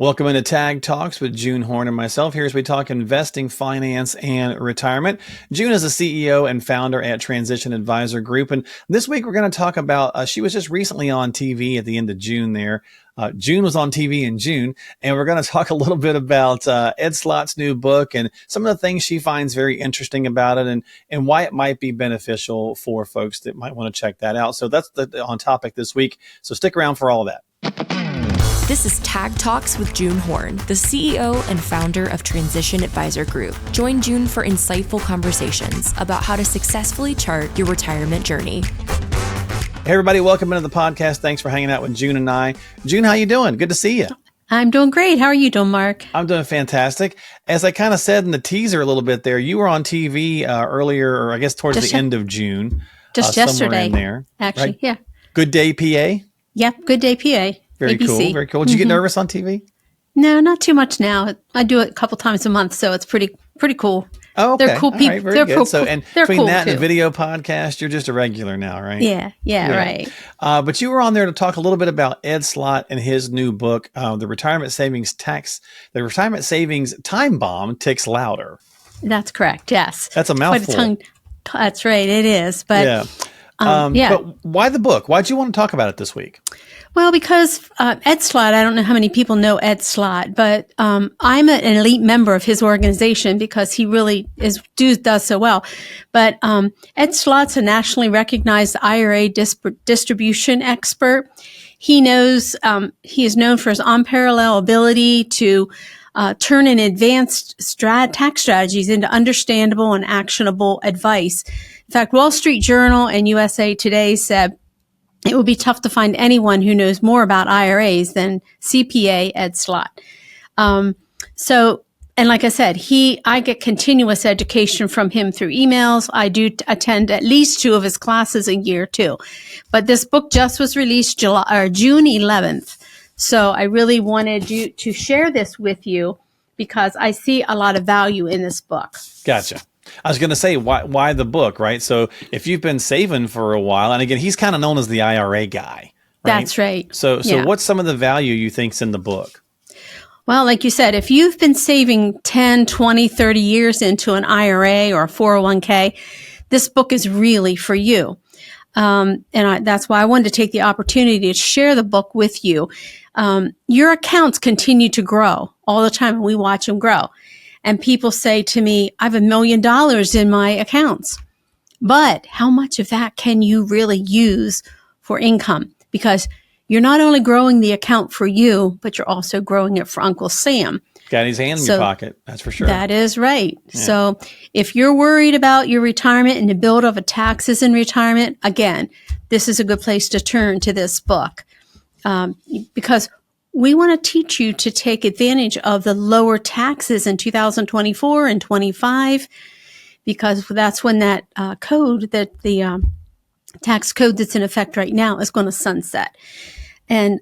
Welcome into Tag Talks with June Horn and myself here as we talk investing, finance, and retirement. June is the CEO and founder at Transition Advisor Group. And this week we're going to talk about, she was just recently on TV at the end of June there. June was on TV in June, and we're going to talk a little bit about Ed Slott's new book and some of the things she finds very interesting about it and why it might be beneficial for folks that might want to check that out. So that's on topic this week. So stick around for all of that. This is Tag Talks with June Horn, the CEO and founder of Transition Advisor Group. Join June for insightful conversations about how to successfully chart your retirement journey. Hey everybody, welcome into the podcast. Thanks for hanging out with June and I. June, how you doing? Good to see you. I'm doing great. How are you doing, Mark? I'm doing fantastic. As I kind of said in the teaser a little bit there, you were on TV earlier, or I guess towards the end of June. Just yesterday. In there, actually, right? Yeah. Good Day, PA? Yep, Good Day, PA. Very ABC. cool, very cool. Did you get nervous on TV? No, not too much now. I do it a couple times a month, so it's pretty cool. Oh, okay. They're cool people. Right, very they're good. cool. So, and they're between cool that too. and a video podcast, you're just a regular now, right? Yeah, right. But you were on there to talk a little bit about Ed Slott and his new book, The Retirement Savings Time Bomb Ticks Louder. That's correct. Yes. That's a mouthful. That's right. It is. But yeah. But why the book? Why'd you want to talk about it this week? Well, because Ed Slott, I don't know how many people know Ed Slott, but I'm an elite member of his organization because he really does so well. But Ed Slott's a nationally recognized IRA distribution expert. He is known for his unparalleled ability to turn in advanced tax strategies into understandable and actionable advice. In fact, Wall Street Journal and USA Today said it would be tough to find anyone who knows more about IRAs than CPA Ed Slott. And like I said, I get continuous education from him through emails. I do attend at least 2 of his classes a year too. But this book just was released June 11th. So I really wanted to share this with you because I see a lot of value in this book. Gotcha. I was going to say, why the book, right? So if you've been saving for a while, and again, he's kind of known as the IRA guy, right? That's right. So what's some of the value you think's in the book? Well, like you said, if you've been saving 10, 20, 30 years into an IRA or a 401k, this book is really for you. That's why I wanted to take the opportunity to share the book with you. Your accounts continue to grow all the time, and we watch them grow. And people say to me, I have $1 million in my accounts. But how much of that can you really use for income? Because you're not only growing the account for you, but you're also growing it for Uncle Sam. Got his hand in your pocket, that's for sure. That is right. Yeah. So if you're worried about your retirement and the build of taxes in retirement, again, this is a good place to turn to this book. Because we want to teach you to take advantage of the lower taxes in 2024 and 25, because that's when that the tax code that's in effect right now is going to sunset. And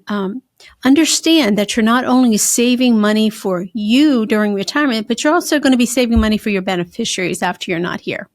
understand that you're not only saving money for you during retirement, but you're also going to be saving money for your beneficiaries after you're not here.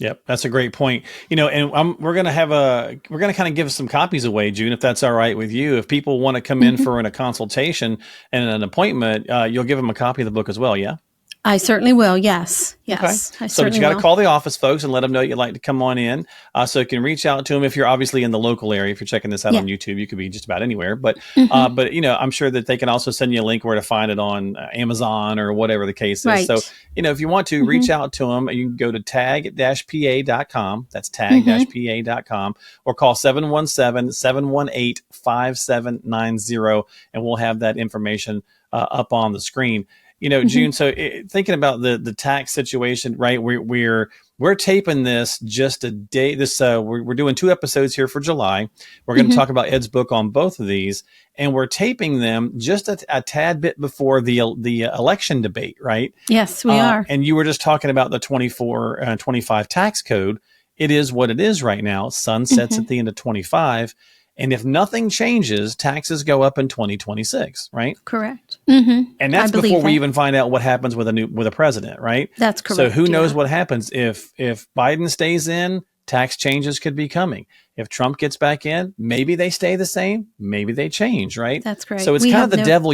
Yep, that's a great point. And we're going to kind of give some copies away, June, if that's all right with you. If people want to come in for a consultation and an appointment, you'll give them a copy of the book as well, yeah? I certainly will. Yes. Okay. But you got to call the office folks and let them know you'd like to come on in. So you can reach out to them if you're obviously in the local area. If you're checking this out on YouTube, you could be just about anywhere. But I'm sure that they can also send you a link where to find it on Amazon or whatever the case is. Right. So if you want to reach out to them, you can go to tag-pa.com. That's tag-pa.com, or call 717-718-5790, and we'll have that information up on the screen. June, so thinking about the tax situation, right? We're taping this just a day. We're doing 2 episodes here for July. We're going to talk about Ed's book on both of these, and we're taping them just a tad bit before the election debate, right? Yes, we are. And you were just talking about the 24-25 tax code. It is what it is right now. Sunsets at the end of 25. And if nothing changes, taxes go up in 2026, right? Correct. And that's before we even find out what happens with a president, right? That's correct. So who knows what happens if Biden stays in? Tax changes could be coming. If Trump gets back in, maybe they stay the same, maybe they change, right? That's great. So it's kind of the devil,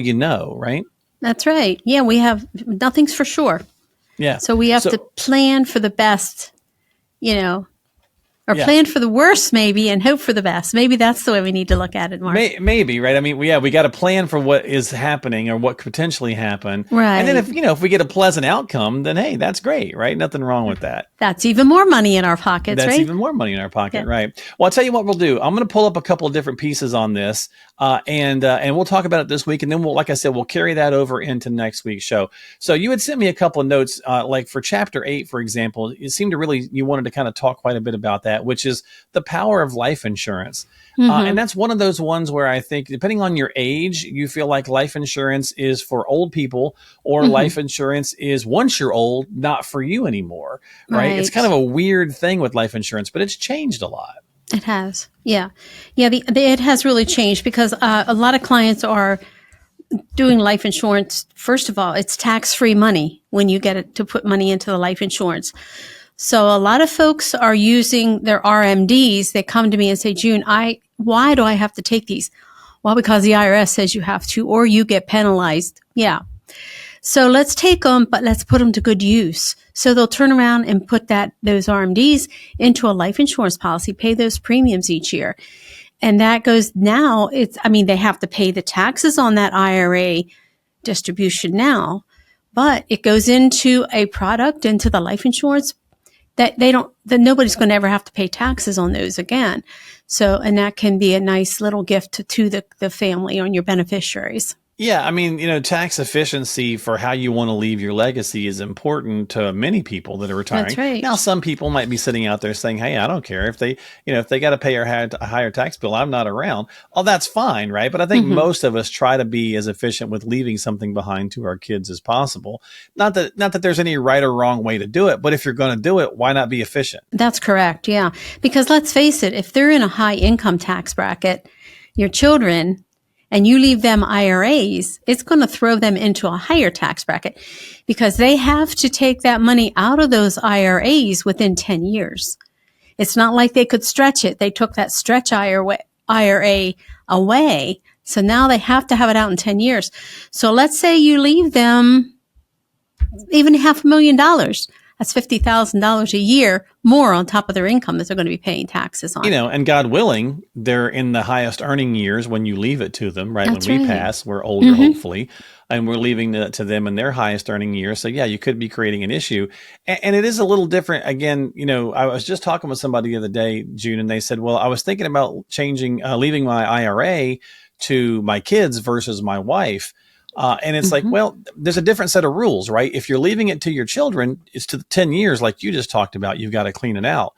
right? That's right. Yeah, we have nothing's for sure. Yeah. So we have to plan for the best, or plan for the worst maybe and hope for the best. Maybe that's the way we need to look at it, Mark. Maybe, right? I mean, we got to plan for what is happening or what could potentially happen. Right. And then if we get a pleasant outcome, then hey, that's great, right? Nothing wrong with that. That's even more money in our pockets, right? That's even more money in our pocket, right? Well, I'll tell you what we'll do. I'm going to pull up a couple of different pieces on this, and we'll talk about it this week, and then like I said, we'll carry that over into next week's show. So you had sent me a couple of notes, like for Chapter 8, for example. It seemed you wanted to kind of talk quite a bit about that, which is the power of life insurance. And that's one of those ones where I think, depending on your age, you feel like life insurance is for old people, or life insurance is, once you're old, not for you anymore, right? It's kind of a weird thing with life insurance, but it's changed a lot. It has. Yeah. It has really changed because a lot of clients are doing life insurance. First of all, it's tax-free money when you get it to put money into the life insurance. So a lot of folks are using their RMDs. They come to me and say, June, why do I have to take these? Well, because the IRS says you have to, or you get penalized. Yeah. So let's take them, but let's put them to good use. So they'll turn around and put those RMDs into a life insurance policy, pay those premiums each year. And that goes now, they have to pay the taxes on that IRA distribution now, but it goes into a product, into the life insurance that nobody's going to ever have to pay taxes on those again. So, and that can be a nice little gift to the family or your beneficiaries. Yeah, tax efficiency for how you want to leave your legacy is important to many people that are retiring. That's right. Now, some people might be sitting out there saying, "Hey, I don't care if they got to pay a higher tax bill, I'm not around." Oh, that's fine, right? But I think most of us try to be as efficient with leaving something behind to our kids as possible. Not that there's any right or wrong way to do it, but if you're going to do it, why not be efficient? That's correct. Yeah, because let's face it, if they're in a high income tax bracket, your children, and you leave them IRAs, it's going to throw them into a higher tax bracket because they have to take that money out of those IRAs within 10 years. It's not like they could stretch it. They took that stretch IRA away. So now they have to have it out in 10 years. So let's say you leave them even $500,000. That's $50,000 a year more on top of their income that they're going to be paying taxes on. And God willing, they're in the highest earning years when you leave it to them, right? That's when we right. pass, we're older, hopefully, and we're leaving it to them in their highest earning years. So yeah, you could be creating an issue. And it is a little different. Again, I was just talking with somebody the other day, June, and they said, well, I was thinking about leaving my IRA to my kids versus my wife. And it's like, well, there's a different set of rules, right? If you're leaving it to your children, it's to 10 years, like you just talked about, you've got to clean it out.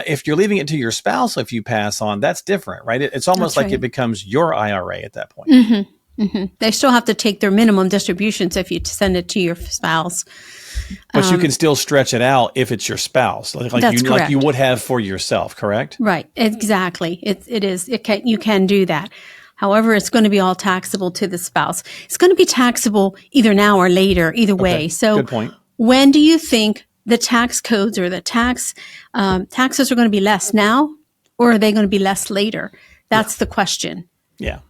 If you're leaving it to your spouse, if you pass on, that's different, right? It's almost like it becomes your IRA at that point. They still have to take their minimum distributions if you send it to your spouse. But you can still stretch it out if it's your spouse, like you would have for yourself, correct? Right. Exactly. It is. You can do that. However, it's going to be all taxable to the spouse. It's going to be taxable either now or later, either way. So good point. When do you think the tax codes or the taxes are going to be less now, or are they going to be less later? That's the question. Yeah.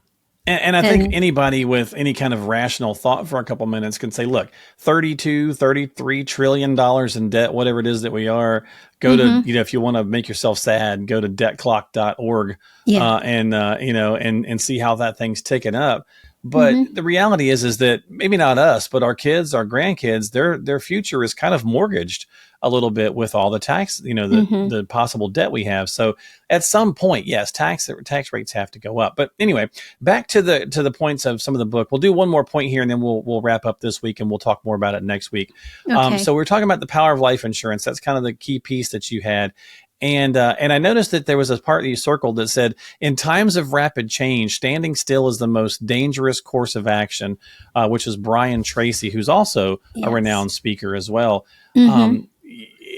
And I think anybody with any kind of rational thought for a couple minutes can say, look, $33 trillion in debt, whatever it is that we are, go to, if you want to make yourself sad, go to debtclock.org and see how that thing's ticking up. But the reality is that maybe not us, but our kids, our grandkids, their future is kind of mortgaged a little bit with all the tax, the possible debt we have. So at some point, yes, tax rates have to go up. But anyway, back to the points of some of the book. We'll do one more point here, and then we'll wrap up this week, and we'll talk more about it next week. Okay. So we're talking about the power of life insurance. That's kind of the key piece that you had. And I noticed that there was a part that you circled that said, in times of rapid change, standing still is the most dangerous course of action, which is Brian Tracy, who's also a renowned speaker as well.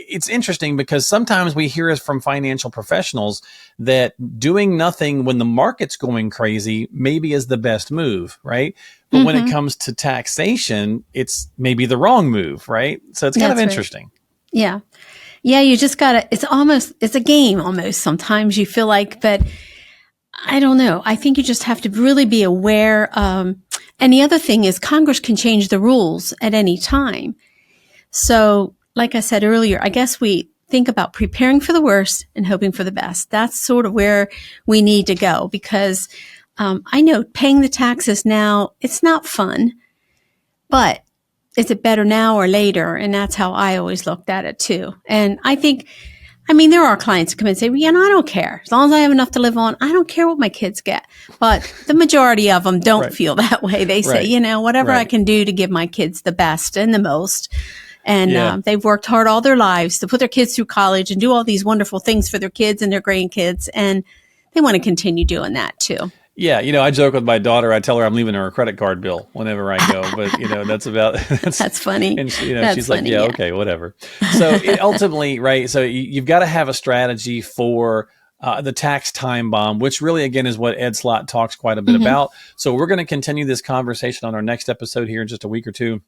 It's interesting because sometimes we hear from financial professionals that doing nothing when the market's going crazy maybe is the best move, right? But when it comes to taxation, it's maybe the wrong move, right? So it's kind of interesting. Right. Yeah. Yeah, you just gotta, it's a game almost sometimes you feel like, but I don't know. I think you just have to really be aware. And And the other thing is Congress can change the rules at any time. So like I said earlier, I guess we think about preparing for the worst and hoping for the best. That's sort of where we need to go, because I know paying the taxes now, it's not fun, but is it better now or later? And that's how I always looked at it too. And there are clients who come in and say, I don't care. As long as I have enough to live on, I don't care what my kids get. But the majority of them don't Right. feel that way. They say, whatever I can do to give my kids the best and the most. And they've worked hard all their lives to put their kids through college and do all these wonderful things for their kids and their grandkids. And they want to continue doing that too. Yeah, I joke with my daughter. I tell her I'm leaving her a credit card bill whenever I go, but That's funny. And That's she's funny, like, yeah, okay, whatever. So ultimately, right? So you've got to have a strategy for the tax time bomb, which really, again, is what Ed Slott talks quite a bit about. So we're going to continue this conversation on our next episode here in just a week or two.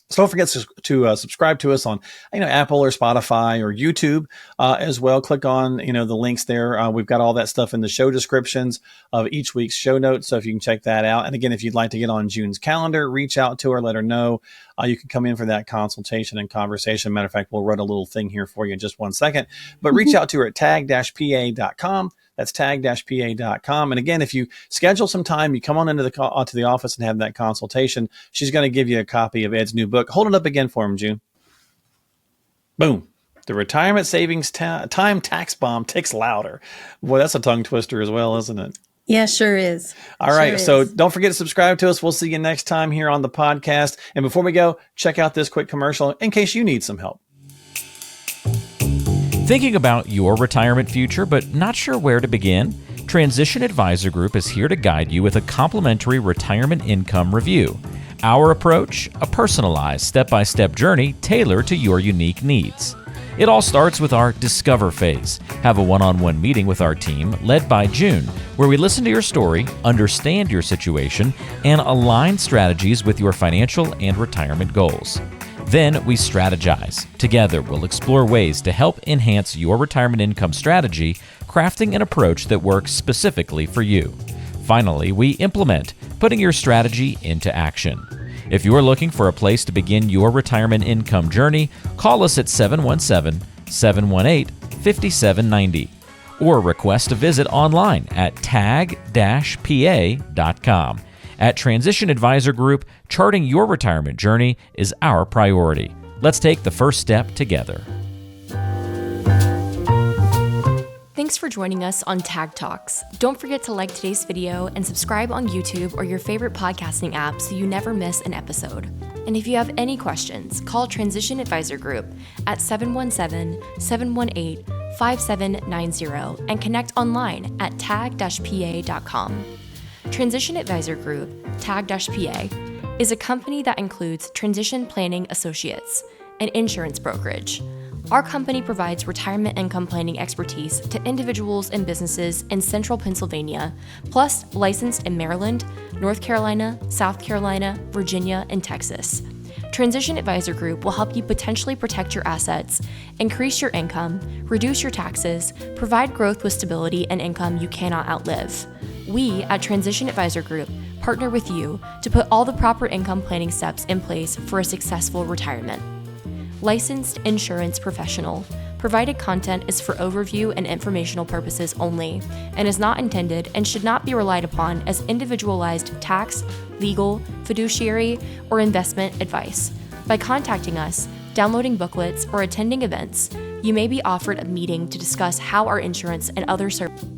So don't forget to subscribe to us on, Apple or Spotify or YouTube as well. Click on, the links there. We've got all that stuff in the show descriptions of each week's show notes. So if you can check that out. And again, if you'd like to get on June's calendar, reach out to her, let her know. You can come in for that consultation and conversation. Matter of fact, we'll run a little thing here for you in just one second. But reach out to her at tag-pa.com. That's tag-pa.com. And again, if you schedule some time, you come on into to the office and have that consultation, she's going to give you a copy of Ed's new book. Hold it up again for him, June. Boom. The Retirement Savings Time Tax Bomb ticks louder. Boy, that's a tongue twister as well, isn't it? Yeah, sure is. All right. So don't forget to subscribe to us. We'll see you next time here on the podcast. And before we go, check out this quick commercial in case you need some help. Thinking about your retirement future, but not sure where to begin? Transition Advisor Group is here to guide you with a complimentary retirement income review. Our approach, a personalized step-by-step journey tailored to your unique needs. It all starts with our Discover phase. Have a one-on-one meeting with our team, led by June, where we listen to your story, understand your situation, and align strategies with your financial and retirement goals. Then we strategize. Together, we'll explore ways to help enhance your retirement income strategy, crafting an approach that works specifically for you. Finally, we implement, putting your strategy into action. If you're looking for a place to begin your retirement income journey, call us at 717-718-5790 or request a visit online at tag-pa.com. At Transition Advisor Group, charting your retirement journey is our priority. Let's take the first step together. Thanks for joining us on Tag Talks. Don't forget to like today's video and subscribe on YouTube or your favorite podcasting app so you never miss an episode. And if you have any questions, call Transition Advisor Group at 717-718-5790 and connect online at tag-pa.com. Transition Advisor Group, TAG-PA, is a company that includes Transition Planning Associates, an insurance brokerage. Our company provides retirement income planning expertise to individuals and businesses in central Pennsylvania, plus licensed in Maryland, North Carolina, South Carolina, Virginia, and Texas. Transition Advisor Group will help you potentially protect your assets, increase your income, reduce your taxes, provide growth with stability and income you cannot outlive. We at Transition Advisor Group partner with you to put all the proper income planning steps in place for a successful retirement. Licensed insurance professional. Provided content is for overview and informational purposes only and is not intended and should not be relied upon as individualized tax, legal, fiduciary, or investment advice. By contacting us, downloading booklets, or attending events, you may be offered a meeting to discuss how our insurance and other services